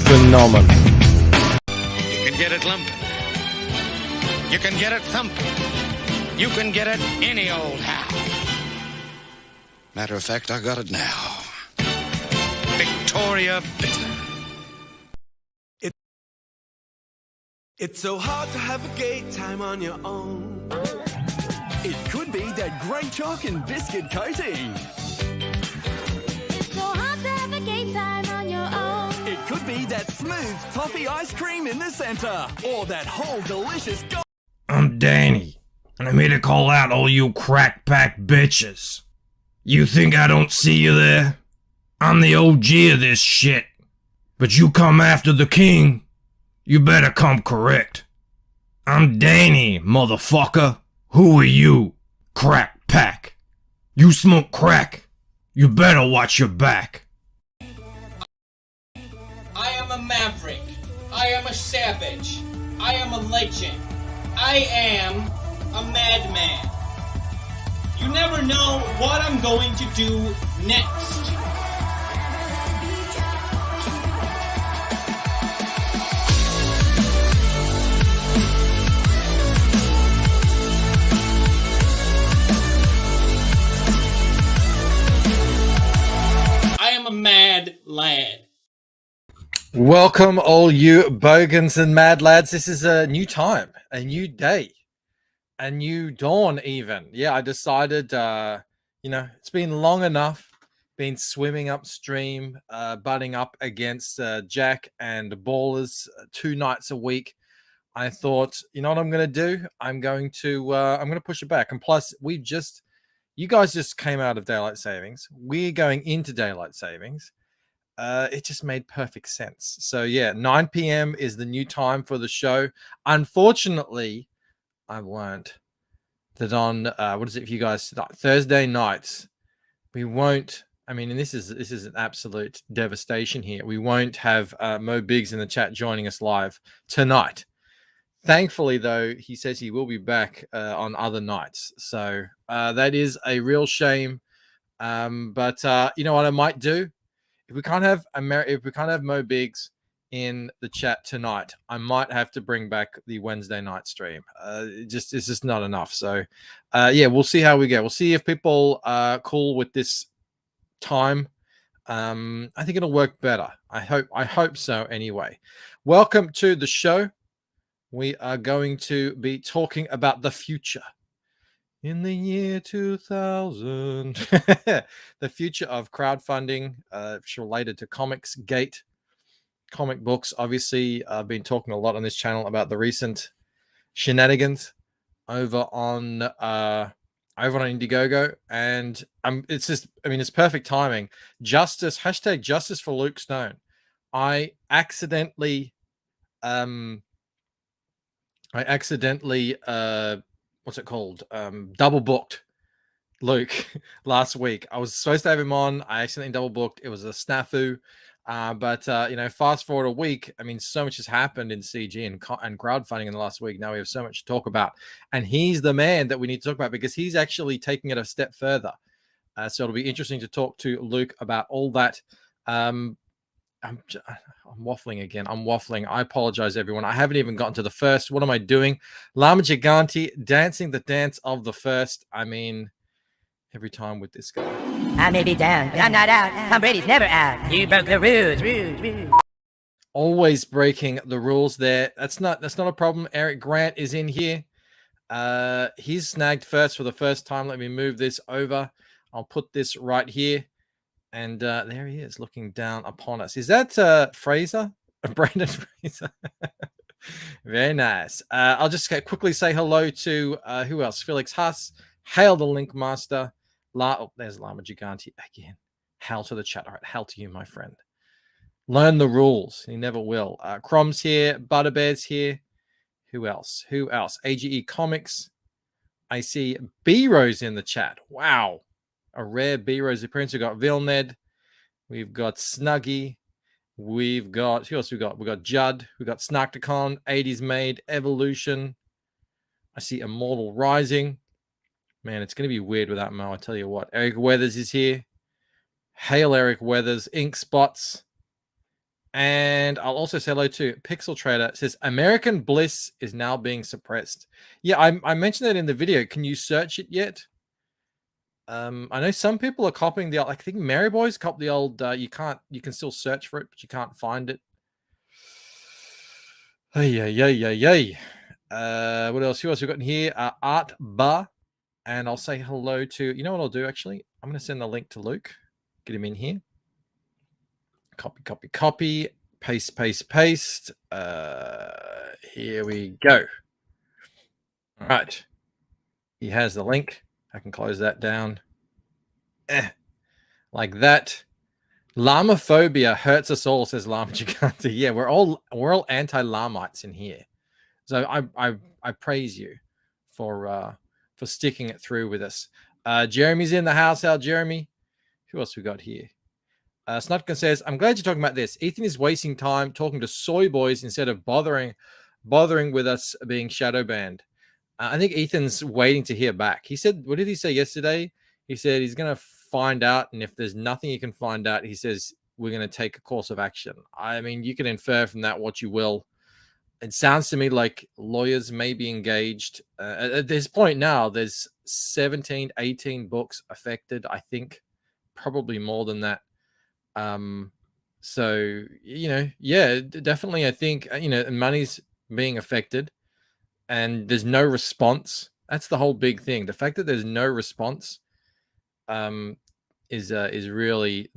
Phenomenal. You can get it lumping. You can get it thumping. You can get it any old how. Matter of fact, I got it now. Victoria Bitter. It's so hard to have a gay time on your own. It could be that great chalk and biscuit coating. It's so hard to have a gay time on your own. It could be that smooth toffee ice cream in the center. Or that whole delicious I'm Danny, and I'm here to call out all you crack pack bitches. You think I don't see you there? I'm the OG of this shit. But you come after the king, you better come correct. I'm Danny, motherfucker. Who are you, crack pack? You smoke crack. You better watch your back. I am a maverick. I am a savage. I am a legend. I am a madman. You never know what I'm going to do next. I am a mad lad. Welcome, all you bogans and mad lads. This is a new time, a new day, a new dawn, even. Yeah, I decided, it's been long enough, been swimming upstream, butting up against Jack and Ballers 2 nights a week. I thought, you know what I'm going to do? I'm going to push it back. And plus, you guys just came out of daylight savings. We're going into daylight savings. It just made perfect sense. So yeah, 9 p.m. is the new time for the show. Unfortunately, I learned that on if you guys Thursday nights, we won't. I mean, and this is an absolute devastation here. We won't have Mo Biggs in the chat joining us live tonight. Thankfully, though, he says he will be back on other nights. So that is a real shame. But you know what I might do? If we can't have Mo Biggs in the chat tonight, I might have to bring back the Wednesday night stream. It's just not enough. So, we'll see how we go. We'll see if people are cool with this time. I think it'll work better. I hope so. Anyway, welcome to the show. We are going to be talking about the future. In the year 2000, the future of crowdfunding, related to Comics Gate, comic books. Obviously, I've been talking a lot on this channel about the recent shenanigans over on Indiegogo, and it's perfect timing. Justice for Luke Stone. I accidentally double booked Luke last week. I was supposed to have him on. I accidentally double booked. It was a snafu. But fast forward a week. I mean, so much has happened in CG and crowdfunding in the last week. Now we have so much to talk about. And he's the man that we need to talk about because he's actually taking it a step further. So it'll be interesting to talk to Luke about all that. I'm waffling again. I apologize, everyone. I haven't even gotten to the first. What am I doing? Llama Gigante dancing the dance of the first. I mean, every time with this guy. I may be down, but I'm not out. Tom Brady's never out. You broke the rules. Always breaking the rules there. That's not a problem. Eric Grant is in here. He's snagged first for the first time. Let me move this over. I'll put this right here. And there he is looking down upon us. Is that Fraser? Brandon Fraser? Very nice. I'll just quickly say hello to who else? Felix Huss, Hail the Link Master, There's Llama Gigante again. Hell to the chat. All right, hell to you, my friend. Learn the rules. He never will. Crom's here. Butterbear's here. Who else? AGE Comics. I see B-Rose in the chat. Wow. A rare B-Rose appearance. We've got Vilned. We've got Snuggy. We've got, who else we got? We've got Judd. We've got Snarkticon, 80s Made, Evolution. I see Immortal Rising. Man, it's going to be weird without Mo, I tell you what. Eric Weathers is here. Hail Eric Weathers. Ink Spots. And I'll also say hello to Pixel Trader. It says American Bliss is now being suppressed. Yeah, I mentioned that in the video. Can you search it yet? I know some people are copying the. I think Mary Boys copy the old. You can still search for it, but you can't find it. Hey. What else? Who else we got in here? Art Bar. And I'll say hello to. You know what I'll do actually? I'm going to send the link to Luke. Get him in here. Copy, paste. Here we go. All right. He has the link. I can close that down. Like that. Llamaphobia hurts us all, says Llama Gigante. Yeah, we're all anti-Lamites in here. So I praise you for sticking it through with us. Jeremy's in the house. How Jeremy? Who else we got here? Snutkin says, I'm glad you're talking about this. Ethan is wasting time talking to soy boys instead of bothering with us being shadow banned. I think Ethan's waiting to hear back. He said, what did he say yesterday? He said he's going to find out. And if there's nothing he can find out, he says, we're going to take a course of action. I mean, you can infer from that what you will. It sounds to me like lawyers may be engaged. At this point now, there's 17, 18 books affected. I think probably more than that. So, yeah, definitely. I think, money's being affected and there's no response. That's the whole big thing. The fact that there's no response, is really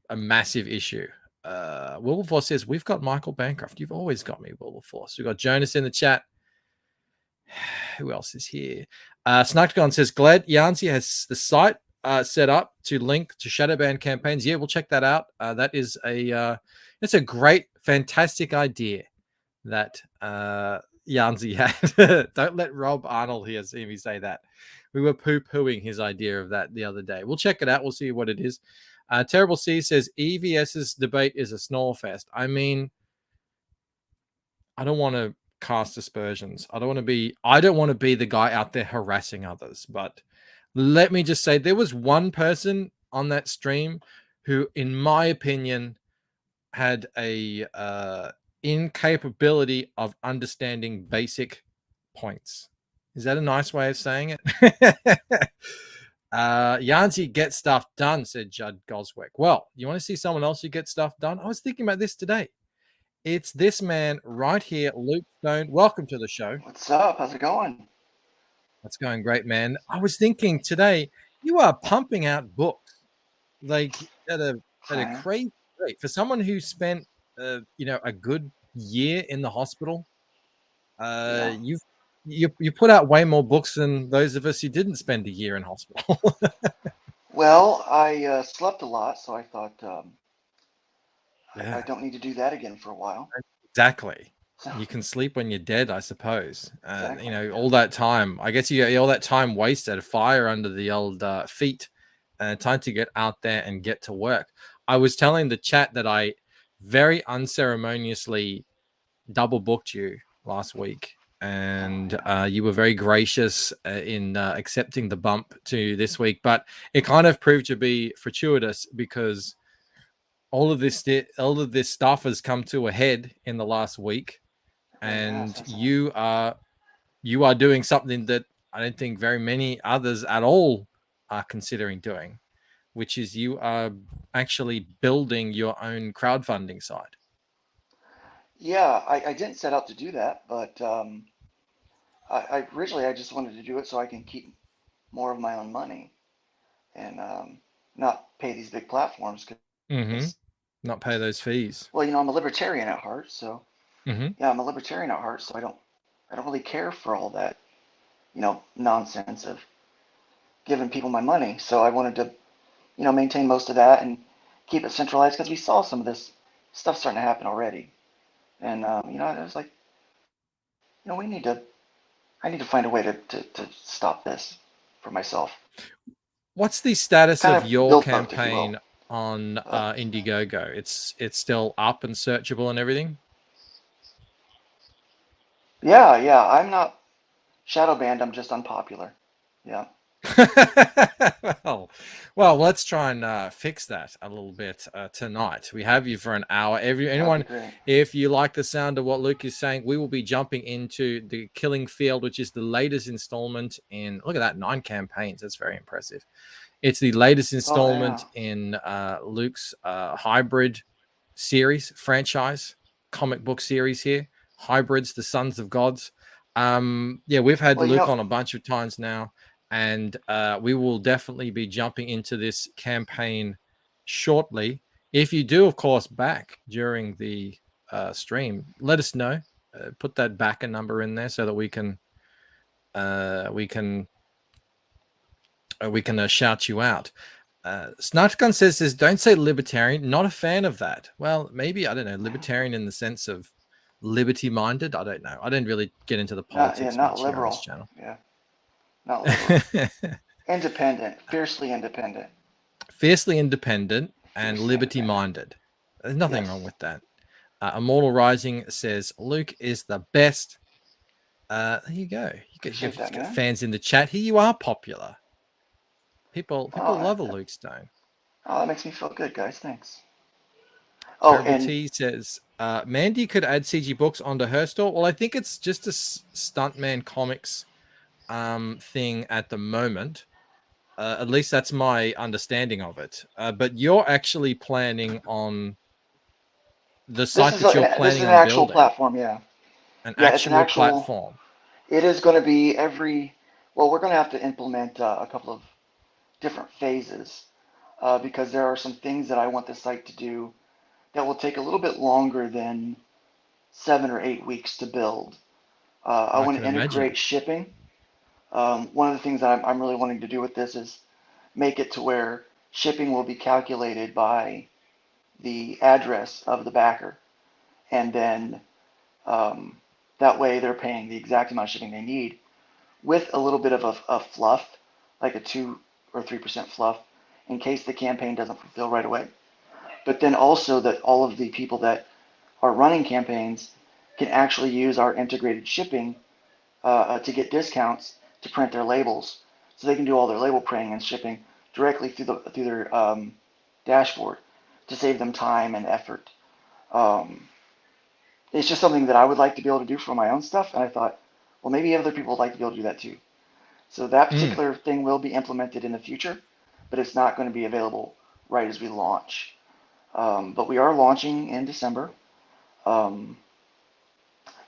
a massive issue. Wilberforce says, we've got Michael Bancroft. You've always got me, Wilberforce. We've got Jonas in the chat. Who else is here? Snarkticon says, glad Yancy has the site set up to link to Shadowban campaigns. Yeah, we'll check that out. That is it's a great, fantastic idea that Yancy had. Don't let Rob Arnold here see me say that. We were poo-pooing his idea of that the other day. We'll check it out. We'll see what it is. Terrible C says EVS's debate is a snorefest. I mean, I don't want to cast aspersions. I don't want to be the guy out there harassing others, but let me just say there was one person on that stream who, in my opinion, had a incapability of understanding basic points. Is that a nice way of saying it? Yancy gets stuff done, said Judd Goswick. Well, you want to see someone else who gets stuff done? I was thinking about this today. It's this man right here, Luke Stone. Welcome to the show. What's up? How's it going? That's going great, man. I was thinking today, you are pumping out books like at a crazy rate. For someone who spent a good year in the hospital, you put out way more books than those of us who didn't spend a year in hospital. Well, I slept a lot, so I thought I don't need to do that again for a while. Exactly. So, You can sleep when you're dead, I suppose. exactly. All that time. I guess all that time wasted, fire under the old feet, time to get out there and get to work. I was telling the chat that I very unceremoniously double booked you last week, and you were very gracious in accepting the bump to this week, but it kind of proved to be fortuitous because all of this stuff has come to a head in the last week, and you are doing something that I don't think very many others at all are considering doing, which is you are actually building your own crowdfunding site. Yeah, I didn't set out to do that, but I originally I just wanted to do it so I can keep more of my own money and not pay these big platforms. 'Cause, Not pay those fees. well, I'm a libertarian at heart, so Mm-hmm. yeah, I'm a libertarian at heart, so I don't really care for all that, nonsense of giving people my money. So I wanted to, maintain most of that and keep it centralized because we saw some of this stuff starting to happen already. And, I was like, I need to find a way to stop this for myself. What's the status Kind of of your guilt boat, if you will. campaign on Uh, Indiegogo? It's still up and searchable and everything? yeah, I'm not shadow banned. I'm just unpopular. Yeah. well, let's try and fix that a little bit tonight. We have you for an hour. Anyone, That'd be great. if you like the sound of what Luke is saying, we will be jumping into the Killing Field, which is the latest installment in. Look at that, 9 campaigns. That's very impressive. It's the latest installment in Luke's hybrid series franchise comic book series here. Hybrids, the Sons of Gods. We've had Well, Luke on a bunch of times now. And we will definitely be jumping into this campaign shortly. If you do, of course, back during the stream, let us know. Put that backer number in there so that we can shout you out. Snarkgun says, don't say libertarian. Not a fan of that. Well, maybe, I don't know, libertarian in the sense of liberty-minded. I don't know. I didn't really get into the politics not much here on liberal. this channel. Yeah. Not liberal. Independent. Fiercely independent. Fiercely independent and Fiercely liberty-minded. There's nothing Yes. wrong with that. Immortal Rising says, Luke is the best. There you go. You Appreciate that, get man. fans in the chat. Here you are popular. People love a Luke Stone. Oh, that makes me feel good, guys. Thanks. Oh, Terrible and T says, Mandy could add CG books onto her store. Well, I think it's just a Stuntman Comics thing at the moment. At least that's my understanding of it. But you're actually planning on the site this that you're is planning an on actual building. platform, yeah. An Yeah, it's an actual actual platform. It is going to be well, we're going to have to implement a couple of different phases because there are some things that I want the site to do that will take a little bit longer than 7 or 8 weeks to build. I want can to integrate imagine. shipping. One of the things that I'm really wanting to do with this is make it to where shipping will be calculated by the address of the backer. And then that way they're paying the exact amount of shipping they need with a little bit of a fluff, like a 2 or 3% fluff, in case the campaign doesn't fulfill right away. But then also that all of the people that are running campaigns can actually use our integrated shipping to get discounts to print their labels, so they can do all their label printing and shipping directly through their dashboard to save them time and effort. It's just something that I would like to be able to do for my own stuff, and I thought, well, maybe other people would like to be able to do that too. So that particular thing will be implemented in the future, but it's not going to be available right as we launch. But we are launching in December. You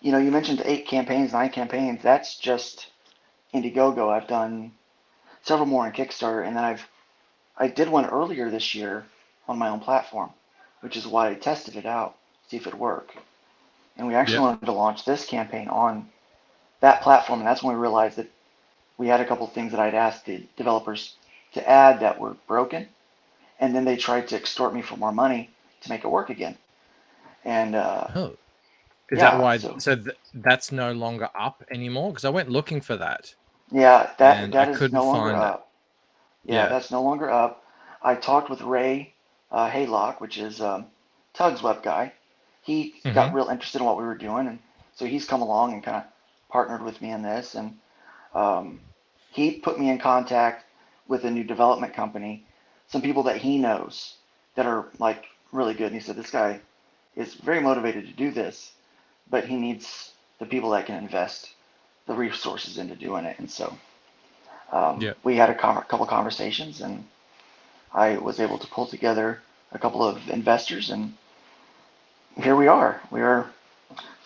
mentioned 8 campaigns, 9 campaigns. That's just Indiegogo. I've done several more on Kickstarter, and then I did one earlier this year on my own platform, which is why I tested it out, see if it worked. And we actually wanted to launch this campaign on that platform, and that's when we realized that we had a couple of things that I'd asked the developers to add that were broken, and then they tried to extort me for more money to make it work again. And is that why? So that's no longer up anymore? Because I went looking for that. Yeah, that I is couldn't no longer find up. Yeah, that's no longer up. I talked with Ray Haylock, which is Tug's web guy. He got real interested in what we were doing, and so he's come along and kind of partnered with me in this. And he put me in contact with a new development company, some people that he knows that are like really good. And he said, this guy is very motivated to do this, but he needs the people that can invest the resources into doing it. And so we had a couple conversations, and I was able to pull together a couple of investors, and here we are. We are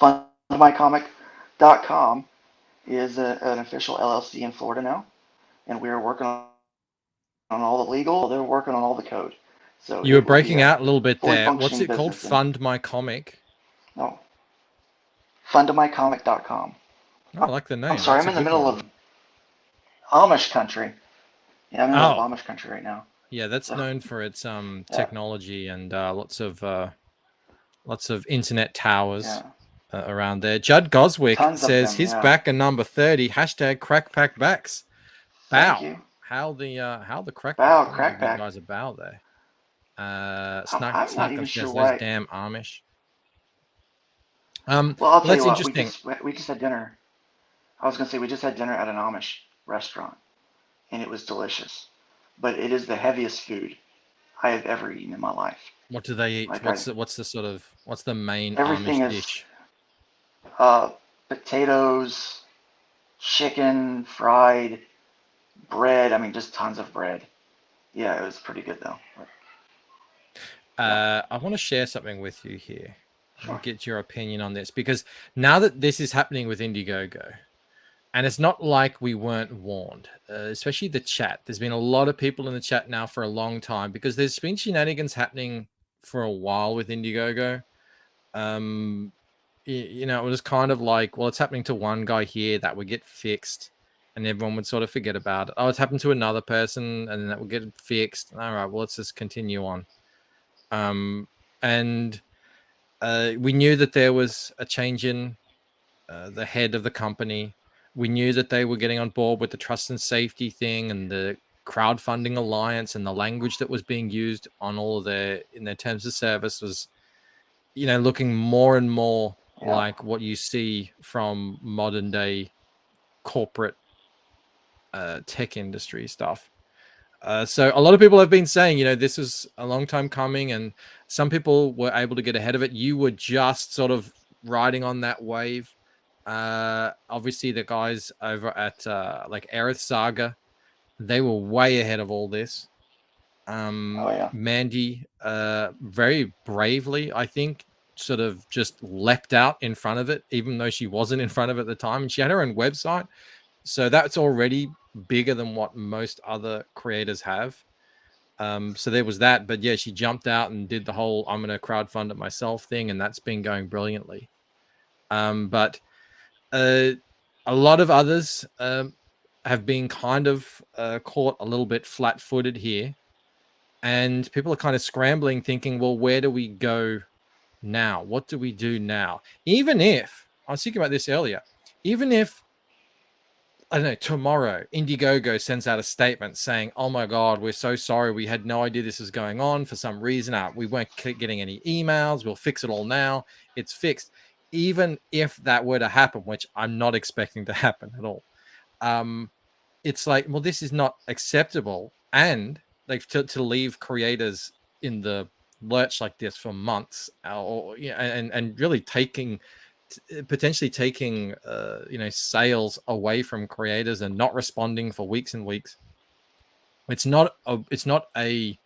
FundMyComic.com is an official LLC in Florida now, and we are working on all the legal. They're working on all the code. So you were breaking out a little bit there. What's it called? Fund My Comic. No, FundMyComic.com. Oh, I like the name. I'm sorry, I'm in the middle of Amish country. Yeah, I'm in the Oh, Amish country right now. yeah, that's So, known for its yeah, technology and lots of internet towers yeah. around there. Judd Goswick Tons of says them, his yeah. back and number 30 hashtag crackpack backs. Thank Bow. you. How the crackpack? Bow, I'm gonna give you crackback. guys a bow there. I'm not even sure There's why. those damn Amish. Well, I'll Well, tell you that's what. interesting. We just had dinner. I was gonna say we just had dinner at an Amish restaurant, and it was delicious. But it is the heaviest food I have ever eaten in my life. What do they eat? Like What's the main everything Amish is dish? potatoes, chicken, fried, bread. I mean, just tons of bread. Yeah, it was pretty good though. I want to share something with you here Sure. and get your opinion on this, because now that this is happening with Indiegogo, and it's not like we weren't warned, especially the chat. There's been a lot of people in the chat now for a long time, because there's been shenanigans happening for a while with Indiegogo. You know, it was kind of like, well, it's happening to one guy here, that would get fixed, and everyone would sort of forget about it. Oh, it's happened to another person, and that would get fixed. All right, well, let's just continue on. And we knew that there was a change in the head of the company. We knew that they were getting on board with the trust and safety thing and the crowdfunding alliance, and the language that was being used on all of their terms of service was, you know, looking more and more like what you see from modern day corporate tech industry stuff. So a lot of people have been saying, you know, this is a long time coming, and some people were able to get ahead of it. You were just sort of riding on that wave. Obviously the guys over at like Aerith Saga, they were way ahead of all this. Oh yeah. Mandy very bravely, I think, sort of just leapt out in front of it, even though she wasn't in front of it at the time, and she had her own website, so that's already bigger than what most other creators have. So there was that, but yeah, she jumped out and did the whole I'm going to crowdfund it myself thing, and that's been going brilliantly. But a lot of others have been kind of caught a little bit flat-footed here, and people are kind of scrambling, thinking, well, where do we go now? What do we do now? Even if, I was thinking about this earlier, even if, I don't know, tomorrow Indiegogo sends out a statement saying, oh my God, we're so sorry, we had no idea this was going on for some reason, we weren't getting any emails, we'll fix it all now, it's fixed. Even if that were to happen, which I'm not expecting to happen at all, it's like, well, this is not acceptable. And like to leave creators in the lurch like this for months, or yeah, and really potentially taking you know, sales away from creators and not responding for weeks and weeks. It's not a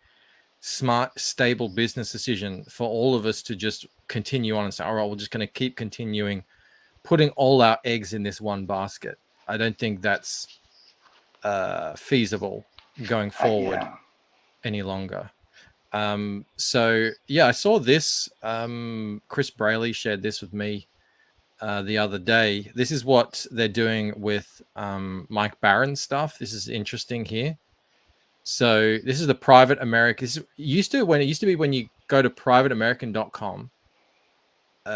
smart, stable business decision for all of us to just continue on and say, all right, we're just going to keep continuing putting all our eggs in this one basket. I don't think that's feasible going forward any longer. So yeah, I saw this. Chris Brayley shared this with me the other day. This is what they're doing with Mike Barron stuff. This is interesting here. So this is the Private American. It used to be when you go to privateamerican.com,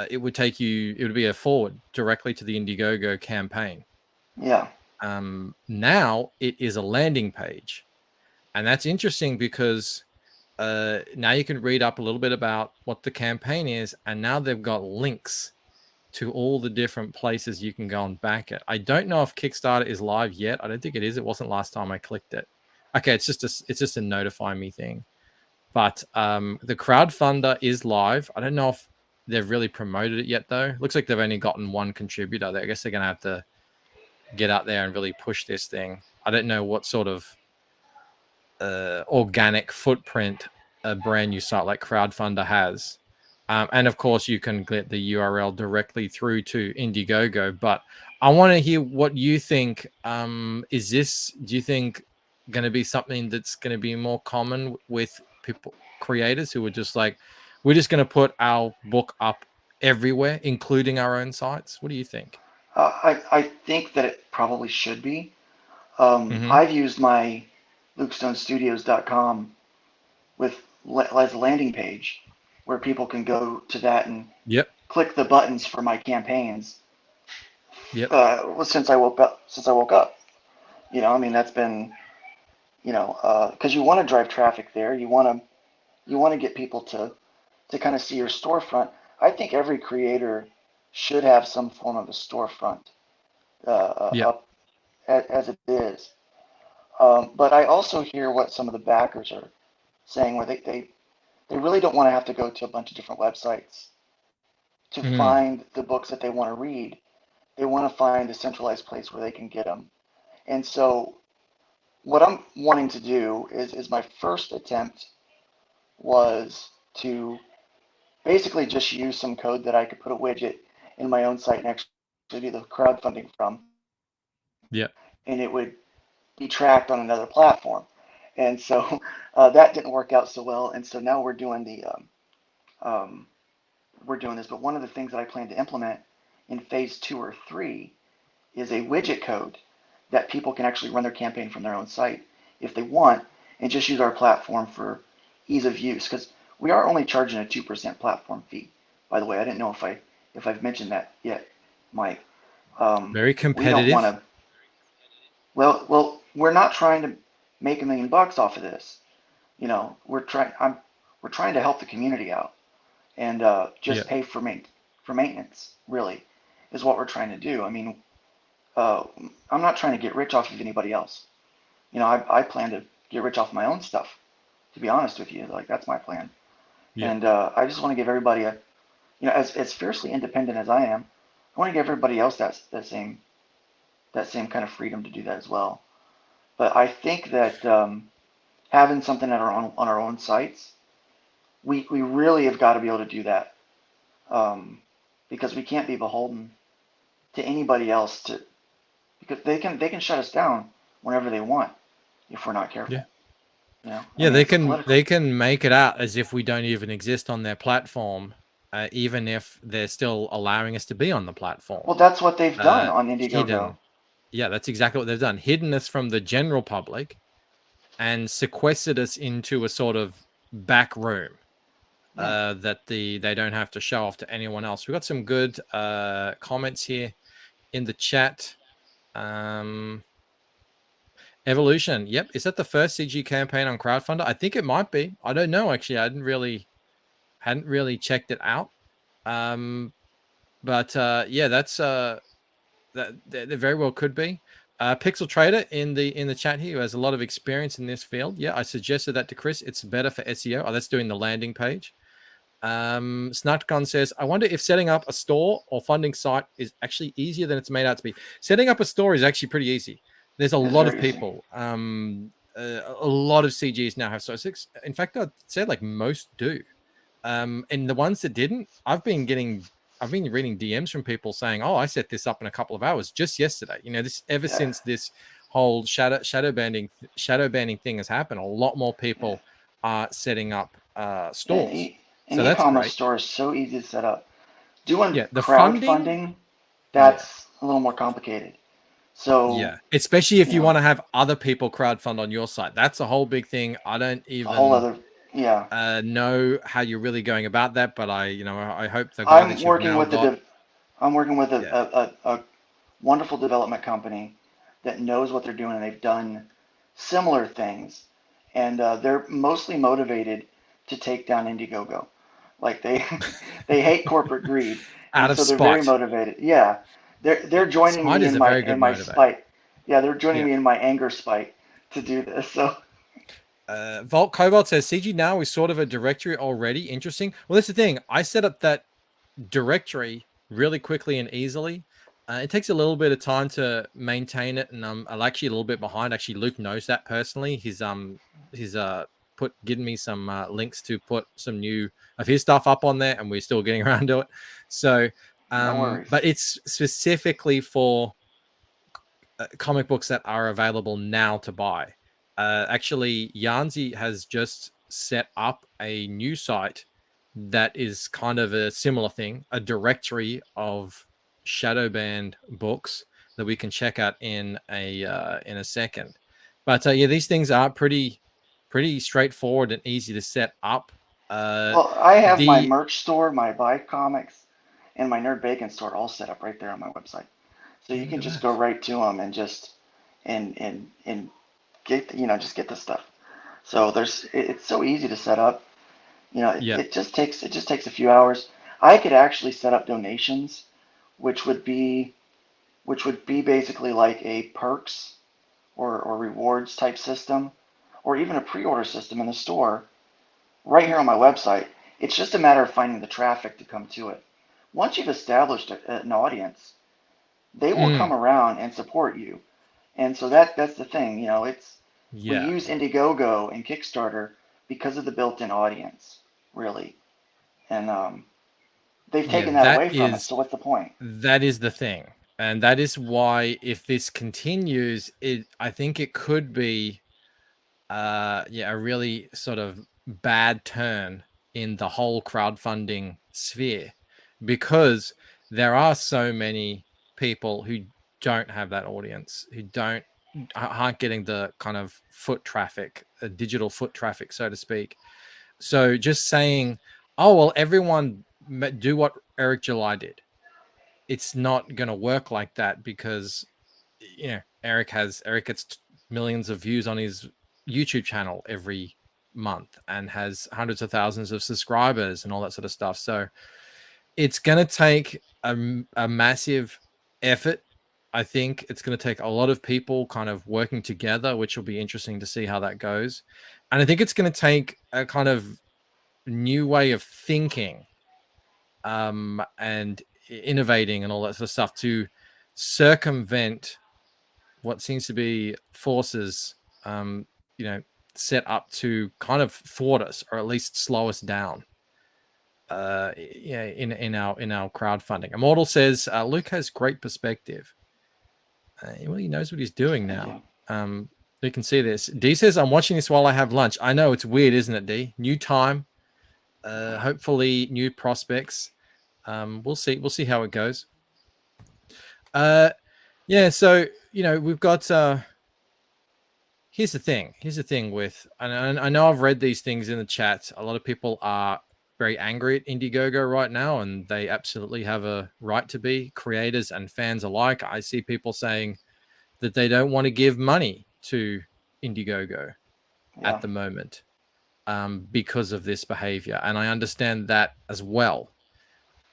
it would be a forward directly to the Indiegogo campaign. Yeah. Now it is a landing page, and that's interesting because now you can read up a little bit about what the campaign is, and now they've got links to all the different places you can go and back it. I don't know if Kickstarter is live yet. I don't think it is. It wasn't last time I clicked it. Okay, it's just a notify me thing. But the crowdfunder is live. I don't know if they've really promoted it yet, though. Looks like they've only gotten one contributor. I guess they're going to have to get out there and really push this thing. I don't know what sort of organic footprint a brand new site like Crowdfunder has. And of course, you can get the URL directly through to Indiegogo. But I want to hear what you think. Do you think, going to be something that's going to be more common with creators who are just like, we're just going to put our book up everywhere, including our own sites? What do you think? I think that it probably should be. I've used my lukestonestudios.com as a landing page where people can go to that and Yep. click the buttons for my campaigns. Yep. Well, since I woke up, I mean, that's been, because you want to drive traffic there. You want to get people to kind of see your storefront. I think every creator should have some form of a storefront Yep. up as it is. But I also hear what some of the backers are saying, where they really don't want to have to go to a bunch of different websites to find the books that they want to read. They want to find a centralized place where they can get them. And so what I'm wanting to do is my first attempt was to basically just use some code that I could put a widget in my own site and actually do the crowdfunding from. Yep. And it would be tracked on another platform. And so that didn't work out so well. And so now we're doing we're doing this. But one of the things that I plan to implement in phase 2 or 3 is a widget code that people can actually run their campaign from their own site if they want, and just use our platform for ease of use. Because we are only charging a 2% platform fee. By the way, I didn't know if I've mentioned that yet, Mike. Very competitive. We don't want to. Well, we're not trying to make $1 million off of this. We're trying to help the community out, and just pay for maintenance. Really, is what we're trying to do. I mean, I'm not trying to get rich off of anybody else. I plan to get rich off my own stuff. To be honest with you, like, that's my plan. Yeah. And I just want to give everybody as fiercely independent as I am, I want to give everybody else that same kind of freedom to do that as well. But I think that having something on our own sites, we really have got to be able to do that, because we can't be beholden to anybody else because they can shut us down whenever they want if we're not careful. Yeah. I mean, they can make it out as if we don't even exist on their platform, even if they're still allowing us to be on the platform. Well, that's what they've done on Indiegogo. Yeah, that's exactly what they've done. Hidden us from the general public and sequestered us into a sort of back room that they don't have to show off to anyone else. We've got some good comments here in the chat. Evolution. Yep. Is that the first CG campaign on Crowdfunder? I think it might be. I don't know, actually. I hadn't really checked it out. But yeah, that's that very well could be. Pixel Trader in the chat here, who has a lot of experience in this field. Yeah, I suggested that to Chris. It's better for SEO. Oh, that's doing the landing page. Snutgun says, I wonder if setting up a store or funding site is actually easier than it's made out to be. Setting up a store is actually pretty easy. There's a lot of people. A lot of CGs now have stores. In fact, I'd say like most do. And the ones that didn't, I've been reading DMs from people saying, "Oh, I set this up in a couple of hours just yesterday." This since this whole shadow banning thing has happened, a lot more people are setting up stores. And e-commerce store is so easy to set up. Doing the crowdfunding, that's a little more complicated. So yeah, especially if you want to have other people crowdfund on your site, that's a whole big thing. I don't even know how you're really going about that, but I hope the guy I'm working with a wonderful development company that knows what they're doing, and they've done similar things, and they're mostly motivated to take down Indiegogo. Like they hate corporate greed, out of so they're spite. very motivated. Yeah, they're joining me in my spite. Yeah, they're joining me in my anger spite to do this. So. Vault Cobalt says CG Now is sort of a directory already. Interesting. Well, that's the thing. I set up that directory really quickly and easily. It takes a little bit of time to maintain it, and I'm actually a little bit behind. Actually, Luke knows that personally. He's given me some links to put some new of his stuff up on there, and we're still getting around to it. So, but it's specifically for comic books that are available now to buy. Actually, Yarnsy has just set up a new site that is kind of a similar thing, a directory of shadow banned books that we can check out in a second. But yeah, these things are pretty straightforward and easy to set up. Well, I have my the merch store, my Buy Comics, and my Nerd Bacon store all set up right there on my website. So you look can at just that. go right to them and just and get just get the stuff. So it's so easy to set up. Yeah. It just takes a few hours. I could actually set up donations, which would be basically like a perks or rewards type system, or even a pre-order system in the store right here on my website. It's just a matter of finding the traffic to come to it. Once you've established an audience, they will come Mm, around and support you. And so that's the thing. We yeah. use Indiegogo and Kickstarter because of the built-in audience, really. And they've Yeah. taken that away from us. So what's the point? That is the thing. And that is why if this continues, I think it could be a really sort of bad turn in the whole crowdfunding sphere, because there are so many people who don't have that audience, who aren't getting the kind of foot traffic, digital foot traffic, so to speak. So just saying, oh well, everyone do what Eric July did, it's not going to work like that, because Eric gets millions of views on his YouTube channel every month and has hundreds of thousands of subscribers and all that sort of stuff. So it's going to take a massive effort. I think it's going to take a lot of people kind of working together, which will be interesting to see how that goes. And I think it's going to take a kind of new way of thinking and innovating and all that sort of stuff to circumvent what seems to be forces set up to kind of thwart us, or at least slow us down in our crowdfunding. Immortal says Luke has great perspective. Well, he knows what he's doing now. You can see this. D says, I'm watching this while I have lunch. I know, it's weird, isn't it, D? New time, hopefully new prospects. We'll see how it goes. So we've got here's the thing with, and I know I've read these things in the chat. A lot of people are very angry at Indiegogo right now, and they absolutely have a right to be, creators and fans alike. I see people saying that they don't want to give money to Indiegogo at the moment because of this behavior, and I understand that as well.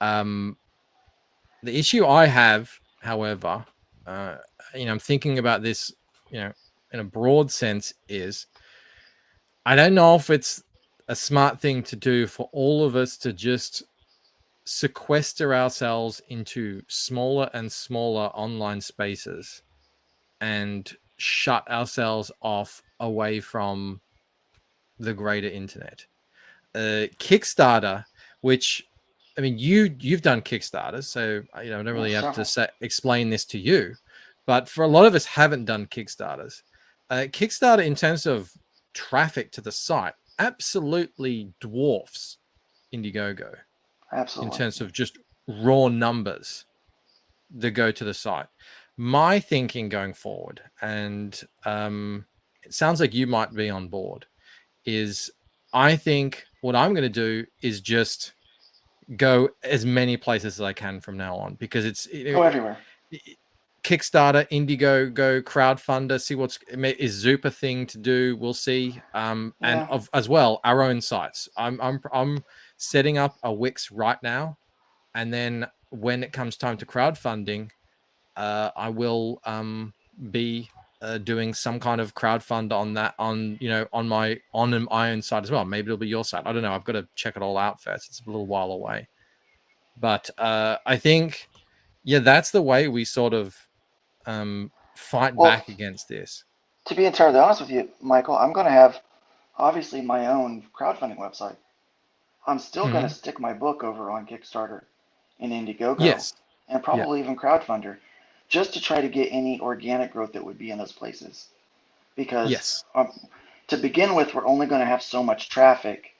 The issue I have, however, I'm thinking about this, in a broad sense, is I don't know if it's a smart thing to do for all of us to just sequester ourselves into smaller and smaller online spaces and shut ourselves off away from the greater internet. Kickstarter, which, I mean, you've done Kickstarters, so I don't really have to explain this to you, but for a lot of us haven't done Kickstarters. Kickstarter, in terms of traffic to the site, absolutely dwarfs Indiegogo. Absolutely. In terms of just raw numbers that go to the site. My thinking going forward, and it sounds like you might be on board, is I think what I'm going to do is just go as many places as I can from now on, because go everywhere. Kickstarter, Indiegogo, crowdfunder, see is Zoop a thing to do. We'll see. And as well, our own sites. I'm setting up a Wix right now, and then when it comes time to crowdfunding, I will be doing some kind of crowdfund on that, on my own site as well. Maybe it'll be your site. I don't know. I've got to check it all out first. It's a little while away, but I think, that's the way we sort of fight back against this. To be entirely honest with you, Michael, I'm going to have obviously my own crowdfunding website. I'm still going to stick my book over on Kickstarter and Indiegogo, and probably even Crowdfunder, just to try to get any organic growth that would be in those places. Because to begin with, we're only going to have so much traffic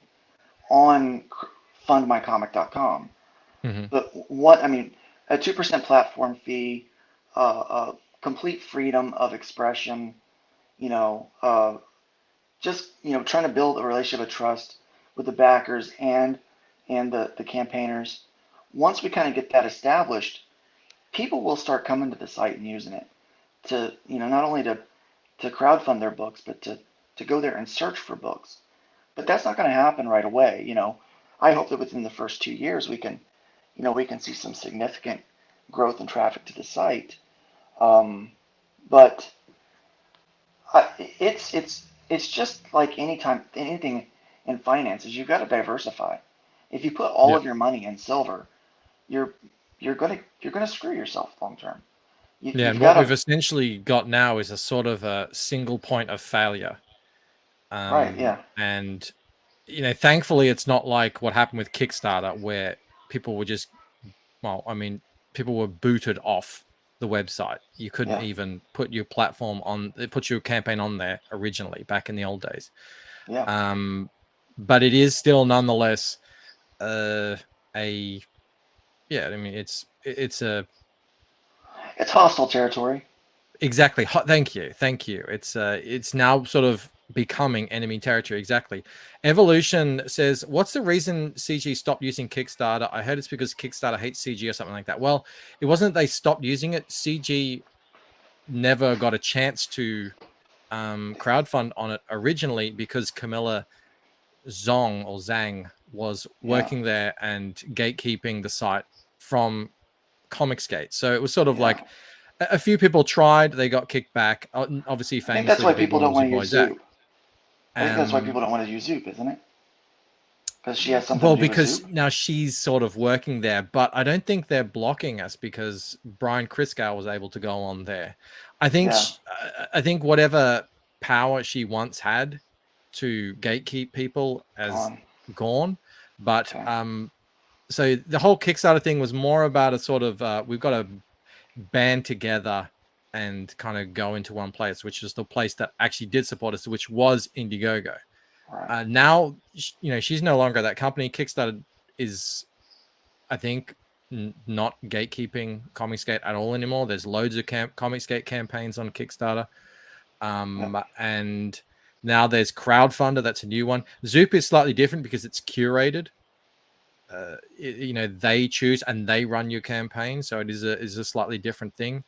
on fundmycomic.com. But a 2% platform fee, complete freedom of expression, you know, just, you know, trying to build a relationship of trust with the backers and the campaigners. Once we kind of get that established, people will start coming to the site and using it to, you know, not only to crowdfund their books, but to go there and search for books. But that's not going to happen right away. You know, I hope that within the first 2 years we can, you know, we can see some significant growth in traffic to the site. But it's just like anything in finances, you've got to diversify. If you put all Yep. of your money in silver, you're gonna screw yourself long term. Yeah, You've and got what we've to essentially got now is a sort of a single point of failure. right, yeah, And you know, thankfully, it's not like what happened with Kickstarter, where people were just, well, I mean, people were booted off the website. You couldn't yeah, even put your platform on, put your campaign on there originally back in the old days. yeah. But it is still nonetheless a, yeah, I mean, it's a, It's hostile territory. exactly. Thank you. It's now sort of becoming enemy territory. Exactly. Evolution says, what's the reason CG stopped using Kickstarter? I heard it's because Kickstarter hates CG or something like that. Well, it wasn't that they stopped using it. CG never got a chance to crowdfund on it originally because Camilla Zhang was Yeah, working there and gatekeeping the site from Comicsgate. So it was sort of yeah. like a few people tried, they got kicked back. Obviously, I think that's famously, why the big people one don't was your want to boy use Zach. Zoop. I think that's why Um, people don't want to use Zoop, isn't it? Because she has something well, to do with because Zoop. now she's sort of working there, but I don't think they're blocking us because Brian Criscow was able to go on there. I think Yeah, I think whatever power she once had to gatekeep people has gone. gone. But Okay. so the whole Kickstarter thing was more about a sort of we've got to band together and kind of go into one place, which is the place that actually did support us, which was Indiegogo. Right. Now, you know, she's no longer that company. Kickstarter is, I think, not gatekeeping Comicsgate at all anymore. There's loads of Comicsgate campaigns on Kickstarter. Yep. And now there's Crowdfunder. That's a new one. Zoop is slightly different because it's curated. You know, they choose and they run your campaign. So it is a slightly different thing.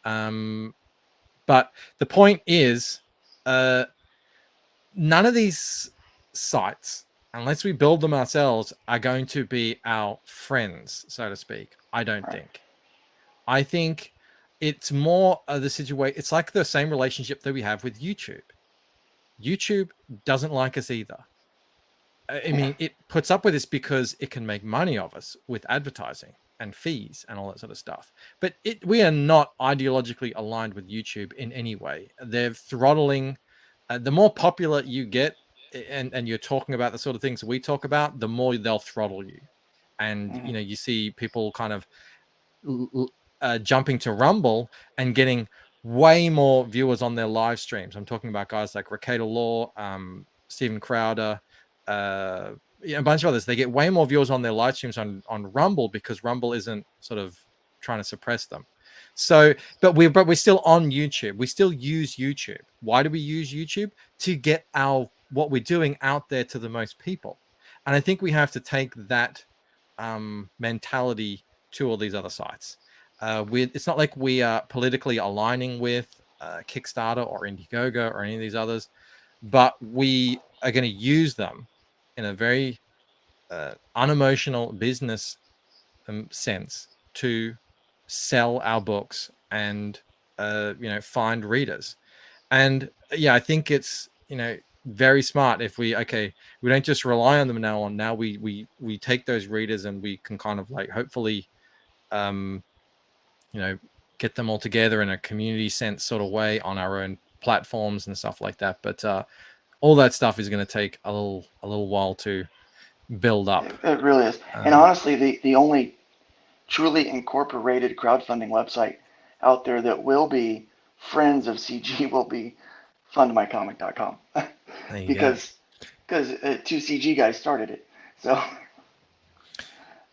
But the point is, none of these sites, unless we build them ourselves, are going to be our friends, so to speak. I don't Right. think. I think it's more the situation. It's like the same relationship that we have with YouTube. YouTube doesn't like us either. I mean, it puts up with this because it can make money of us with advertising and fees and all that sort of stuff. But we are not ideologically aligned with YouTube in any way. They're throttling. The more popular you get, and you're talking about the sort of things we talk about, the more they'll throttle you. And you know, you see people kind of jumping to Rumble and getting way more viewers on their live streams. I'm talking about guys like Ricada Law, Steven Crowder, a bunch of others. They get way more viewers on their live streams on Rumble because Rumble isn't sort of trying to suppress them. So, but we're still on YouTube. We still use YouTube. Why do we use YouTube? To get what we're doing out there to the most people. And I think we have to take that mentality to all these other sites. It's not like we are politically aligning with Kickstarter or Indiegogo or any of these others, but we are going to use them in a very unemotional business sense to sell our books and you know, find readers. And yeah, I think it's, you know, very smart if we don't just rely on them now. Now we take those readers and we can kind of like hopefully you know, get them all together in a community sense sort of way on our own platforms and stuff like that. But all that stuff is going to take a little while to build up. It really is. And honestly, the only truly incorporated crowdfunding website out there that will be friends of CG will be fundmycomic.com because two CG guys started it. So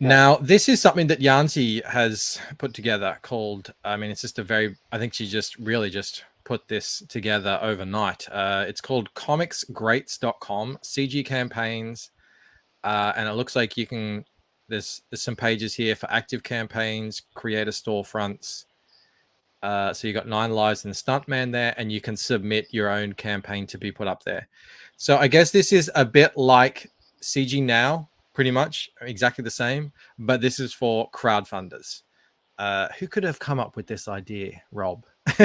now this is something that Yancy has put together called, I mean, it's just I think she just really just put this together overnight. It's called comicsgreats.com, CG campaigns. And it looks like you can, there's some pages here for active campaigns, creator storefronts. So you got 9 Lives and Stuntman there, and you can submit your own campaign to be put up there. So I guess this is a bit like CG Now, pretty much exactly the same, but this is for crowdfunders. Who could have come up with this idea, Rob? So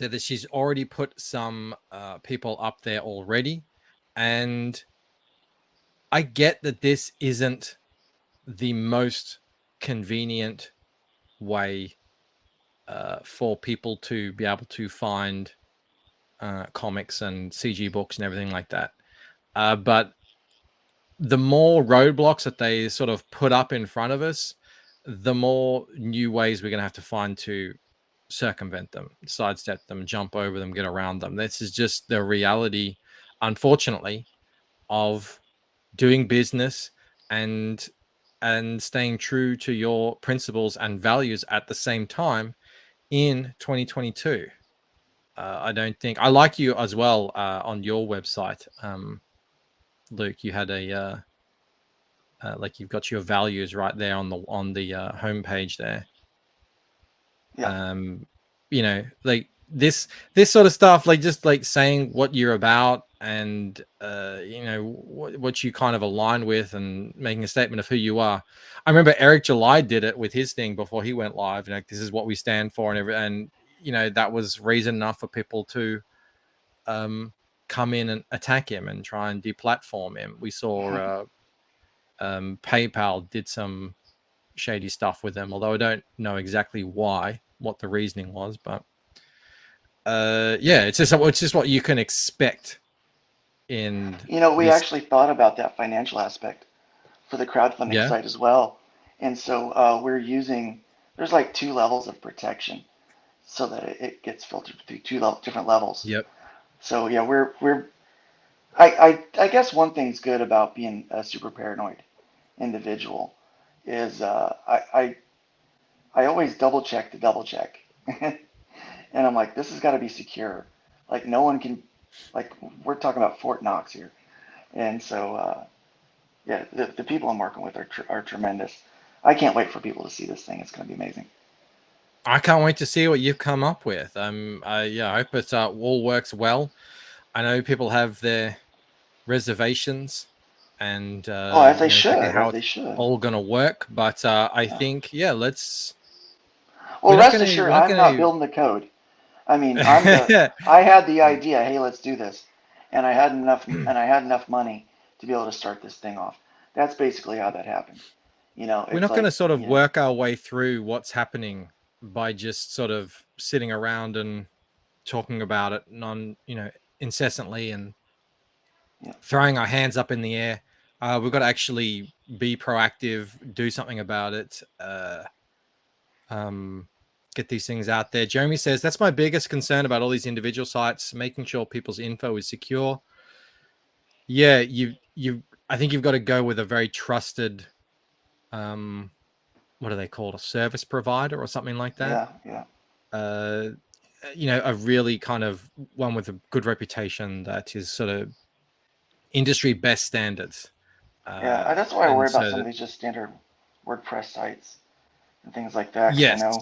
that she's already put some people up there already, and I get that this isn't the most convenient way for people to be able to find comics and CG books and everything like that. But the more roadblocks that they sort of put up in front of us, the more new ways we're going to have to find to circumvent them, sidestep them, jump over them, get around them. This is just the reality, unfortunately, of doing business and staying true to your principles and values at the same time in 2022. I don't think I like you as well on your website, Luke. You had a like you've got your values right there on the homepage there. Yeah. You know, like this sort of stuff, like just like saying what you're about and you know what you kind of align with and making a statement of who you are. I remember Eric July did it with his thing before he went live, and like, this is what we stand for, and you know, that was reason enough for people to come in and attack him and try and deplatform him. We saw PayPal did some shady stuff with them, although I don't know exactly what the reasoning was, but yeah, it's just what you can expect. In we actually thought about that financial aspect for the crowdfunding site as well, and so we're using, there's like 2 levels of protection so that it gets filtered through 2 different levels. Yep. So yeah, I guess one thing's good about being a super paranoid individual is I always double check the double check. And I'm like, this has got to be secure. Like no one can, like we're talking about Fort Knox here. And so, yeah, the people I'm working with are tremendous. I can't wait for people to see this thing. It's going to be amazing. I can't wait to see what you've come up with. Yeah, I hope it all works well. I know people have their reservations and as they should, how as they it's should. all going to work, but I think let's. Well, rest assured, I'm not building the code. I mean, I had the idea. Hey, let's do this, and I had enough money to be able to start this thing off. That's basically how that happened. You know, we're not going to sort of work our way through what's happening by just sort of sitting around and talking about it incessantly and throwing our hands up in the air. We've got to actually be proactive, do something about it. Get these things out there. Jeremy says that's my biggest concern about all these individual sites, making sure people's info is secure. Yeah, I think you've got to go with a very trusted what are they called, a service provider or something like that. Yeah. A really kind of one with a good reputation that is sort of industry best standards. That's why I worry about some of these just standard WordPress sites and things like that. Yes. I know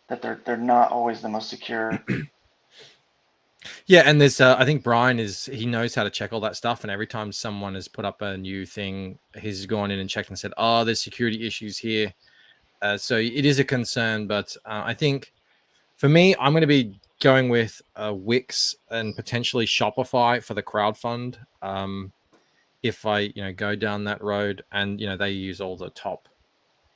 that they're not always the most secure. Yeah, and there's I think Brian he knows how to check all that stuff, and every time someone has put up a new thing, he's gone in and checked and said, "Oh, there's security issues here." So it is a concern, but I think for me, I'm going to be going with Wix and potentially Shopify for the crowdfund. If I go down that road, and they use all the top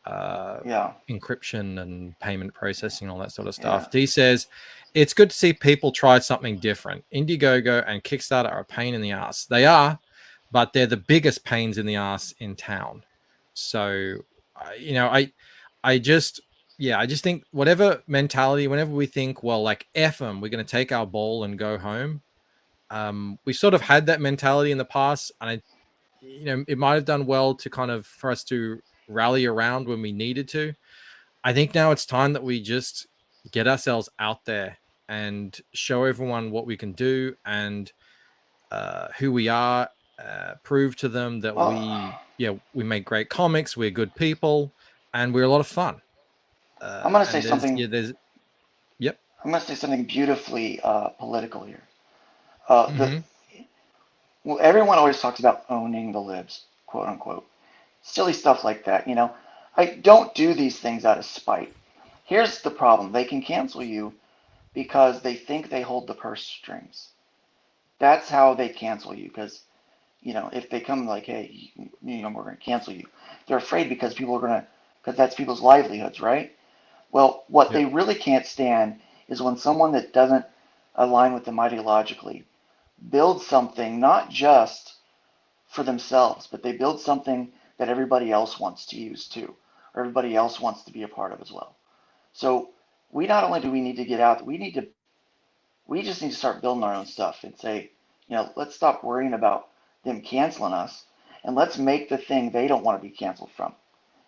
encryption and payment processing, all that sort of stuff. D says it's good to see people try something different. Indiegogo and Kickstarter are a pain in the ass. They are, but they're the biggest pains in the ass in town. So I just think whatever mentality, whenever we think, well, like F them, we're going to take our ball and go home. We sort of had that mentality in the past, and it might have done well to for us to rally around when we needed to. I think now it's time that we just get ourselves out there and show everyone what we can do and who we are. Prove to them that we make great comics. We're good people, and we're a lot of fun. I'm gonna say something. Yep. I'm gonna say something beautifully political here. Well, everyone always talks about owning the libs, quote unquote. Silly stuff like that, you know. I don't do these things out of spite. Here's the problem. They can cancel you because they think they hold the purse strings. That's how they cancel you, because, you know, if they come like, hey, you know, we're going to cancel you, they're afraid because because that's people's livelihoods, right? Well, what they really can't stand is when someone that doesn't align with them ideologically builds something not just for themselves, but they build something that everybody else wants to use too, or everybody else wants to be a part of as well. So we not only do we need to get out, we just need to start building our own stuff and say, you know, let's stop worrying about them canceling us and let's make the thing they don't want to be canceled from.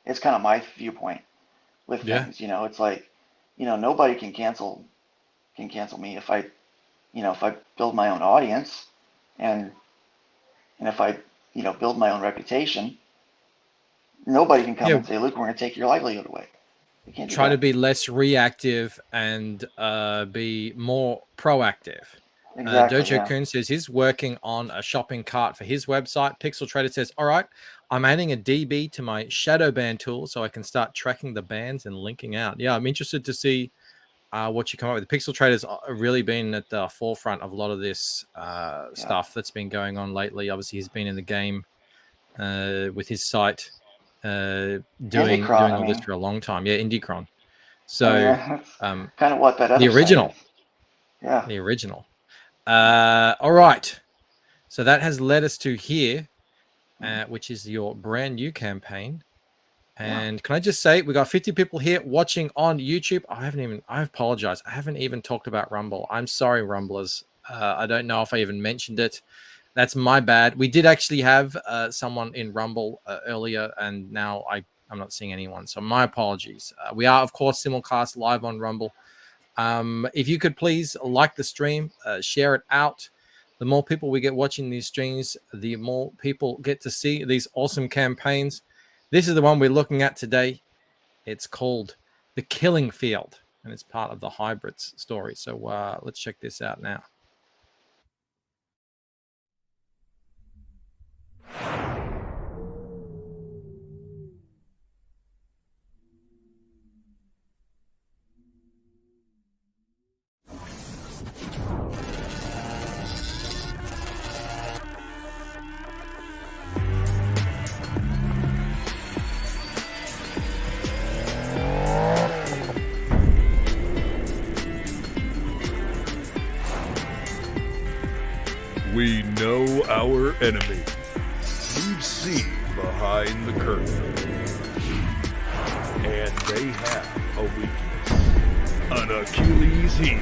It's kind of my viewpoint with things, you know. It's like, you know, nobody can cancel me if I build my own audience and if I, you know, build my own reputation. Nobody can come and say, look, we're going to take your livelihood away. We can't try to be less reactive and be more proactive. Exactly, Dojo Kun says he's working on a shopping cart for his website. Pixel Trader says, all right, I'm adding a DB to my shadow ban tool so I can start tracking the bans and linking out. Yeah, I'm interested to see what you come up with. Pixel Trader's really been at the forefront of a lot of this stuff that's been going on lately. Obviously, he's been in the game with his site doing all this for a long time. Yeah, Indicron. So kind of what that other the original. side is. Yeah. The original. All right. So that has led us to here, which is your brand new campaign. And can I just say, we got 50 people here watching on YouTube. I apologize. I haven't even talked about Rumble. I'm sorry, Rumblers. I don't know if I even mentioned it. That's my bad. We did actually have someone in Rumble earlier, and now I'm not seeing anyone. So my apologies. We are, of course, simulcast live on Rumble. If you could please like the stream, share it out. The more people we get watching these streams, the more people get to see these awesome campaigns. This is the one we're looking at today. It's called The Killing Field, and it's part of the Hybrids story. So let's check this out now. We know our enemy. We've seen behind the curtain. And they have a weakness. An Achilles heel.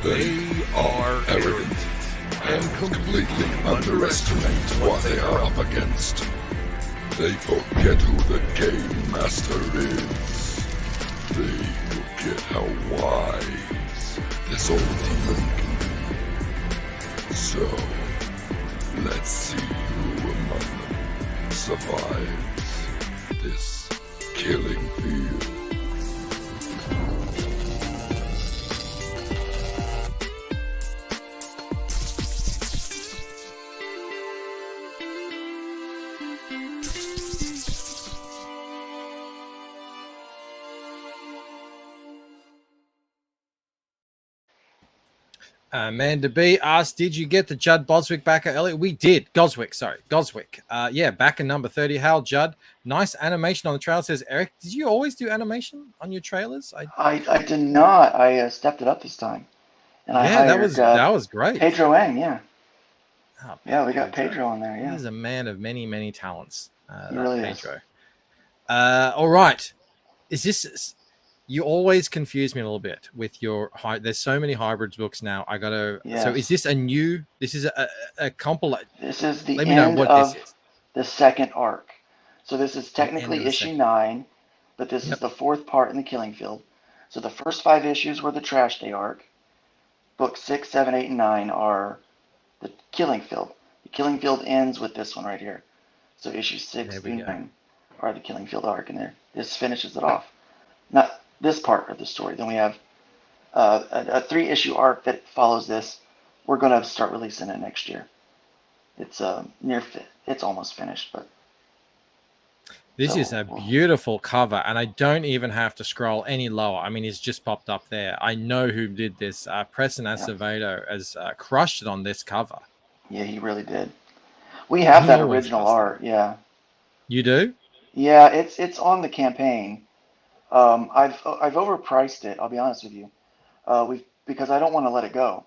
They are arrogant and completely underestimate what they are up against. They forget who the Game Master is. They forget how wise this old demon can be. So, let's see who among them survives this killing field. Amanda B asked, did you get the Judd Boswick backer earlier? We did. Goswick. Yeah, backer number 30. Hal Judd. Nice animation on the trailer, says Eric. Did you always do animation on your trailers? I did not. I stepped it up this time. And I hired, that was great. Pedro Eng, yeah. Oh, yeah, we got Pedro on there, yeah. He's a man of many, many talents. He really Pedro. is. All right. Is this... You always confuse me a little bit with your there's so many hybrids books now. I gotta. Yes. So is this a new? This is a compilation. This is the Let me know end what of this is. the second arc. So this is technically issue 9. but this is the 4th part in the Killing Field. So the first 5 issues were the Trash Day arc. Books 6, 7, 8, and 9 are the Killing Field. The Killing Field ends with this one right here. So issues 6 through 9 are the Killing Field arc, and there this finishes it off. Not this part of the story. Then we have a 3-issue arc that follows this. We're going to start releasing it next year. It's it's almost finished, but this is a beautiful cover, and I don't even have to scroll any lower. I mean, it's just popped up there. I know who did this. Preston Acevedo has crushed it on this cover. Yeah, he really did. We have that original art. Yeah. You do? Yeah, it's on the campaign. I've overpriced it. I'll be honest with you. Because I don't want to let it go.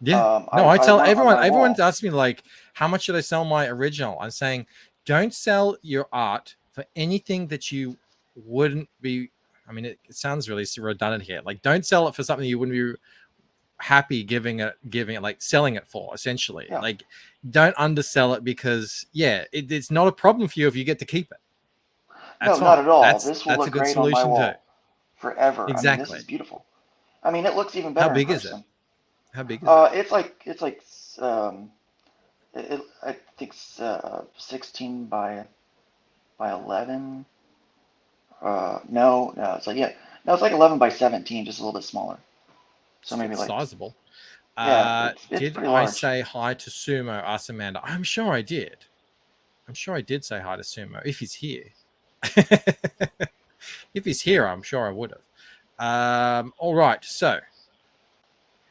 Yeah. I tell everyone. Everyone asks me like, how much should I sell my original? I'm saying, don't sell your art for anything that you wouldn't be. I mean, it sounds really redundant here. Like, don't sell it for something you wouldn't be happy giving it like selling it for, essentially. Like, don't undersell it, because it's not a problem for you if you get to keep it. That's not at all. This will look a good great solution on my wall too. Forever. Exactly. I mean, this is beautiful. I mean, it looks even better. How big in is it? person. How big is it? It's like I think 16 by 11. No, it's like 11 by 17, just a little bit smaller. So maybe like sizable. It's did pretty I large. say hi to Sumo? Asked Amanda. I'm sure I did. I'm sure I did say hi to Sumo if he's here. If he's here, I'm sure I would have. All right, so.